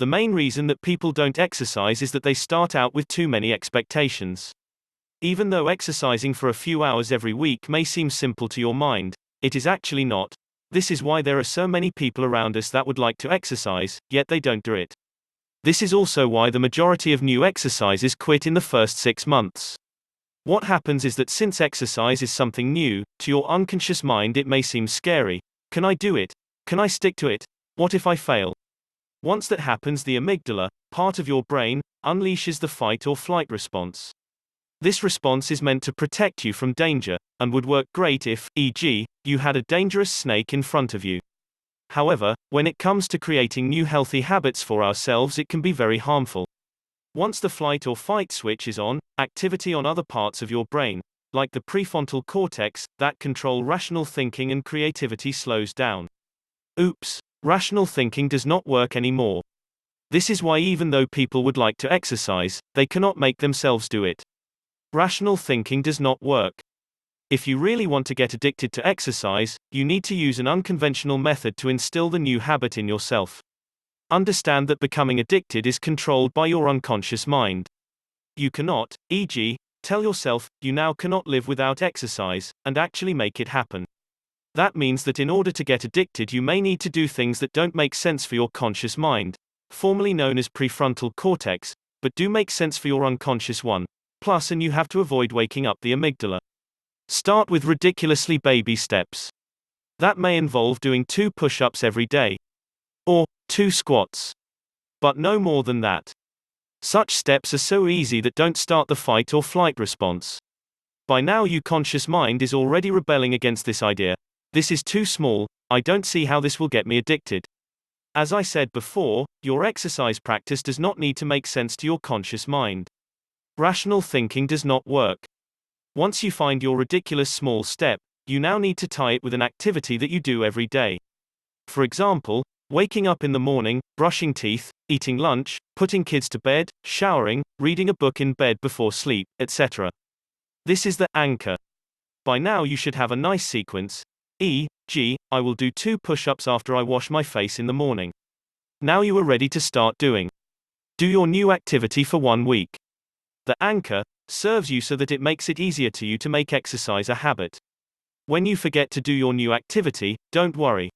The main reason that people don't exercise is that they start out with too many expectations. Even though exercising for a few hours every week may seem simple to your mind, it is actually not. This is why there are so many people around us that would like to exercise, yet they don't do it. This is also why the majority of new exercisers quit in the first 6 months. What happens is that since exercise is something new, to your unconscious mind it may seem scary. Can I do it? Can I stick to it? What if I fail? Once that happens, the amygdala, part of your brain, unleashes the fight or flight response. This response is meant to protect you from danger, and would work great if, e.g., you had a dangerous snake in front of you. However, when it comes to creating new healthy habits for ourselves, it can be very harmful. Once the flight or fight switch is on, activity on other parts of your brain, like the prefrontal cortex, that control rational thinking and creativity, slows down. Oops! Rational thinking does not work anymore. This is why even though people would like to exercise, they cannot make themselves do it. Rational thinking does not work. If you really want to get addicted to exercise, you need to use an unconventional method to instill the new habit in yourself. Understand that becoming addicted is controlled by your unconscious mind. You cannot, e.g., tell yourself, you now cannot live without exercise, and actually make it happen. That means that in order to get addicted, you may need to do things that don't make sense for your conscious mind, formerly known as prefrontal cortex, but do make sense for your unconscious one. Plus, and you have to avoid waking up the amygdala. Start with ridiculously baby steps. That may involve doing 2 push-ups every day. Or 2 squats. But no more than that. Such steps are so easy that don't start the fight or flight response. By now your conscious mind is already rebelling against this idea. This is too small, I don't see how this will get me addicted. As I said before, your exercise practice does not need to make sense to your conscious mind. Rational thinking does not work. Once you find your ridiculous small step, you now need to tie it with an activity that you do every day. For example, waking up in the morning, brushing teeth, eating lunch, putting kids to bed, showering, reading a book in bed before sleep, etc. This is the anchor. By now you should have a nice sequence, e.g., I will do 2 push-ups after I wash my face in the morning. Now you are ready to start doing. Do your new activity for 1 week. The anchor serves you so that it makes it easier to you to make exercise a habit. When you forget to do your new activity, don't worry.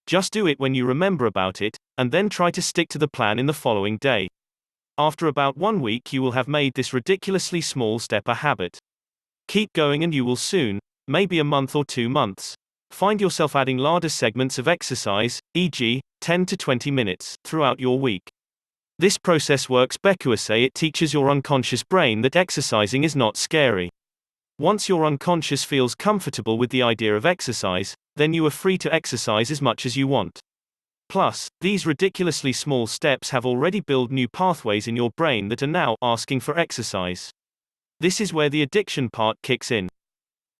Just do it when you remember about it, and then try to stick to the plan in the following day. After about 1 week, you will have made this ridiculously small step a habit. Keep going and you will soon, maybe a month or 2 months, find yourself adding larger segments of exercise, e.g., 10 to 20 minutes, throughout your week. This process works because it teaches your unconscious brain that exercising is not scary. Once your unconscious feels comfortable with the idea of exercise, then you are free to exercise as much as you want. Plus, these ridiculously small steps have already built new pathways in your brain that are now asking for exercise. This is where the addiction part kicks in.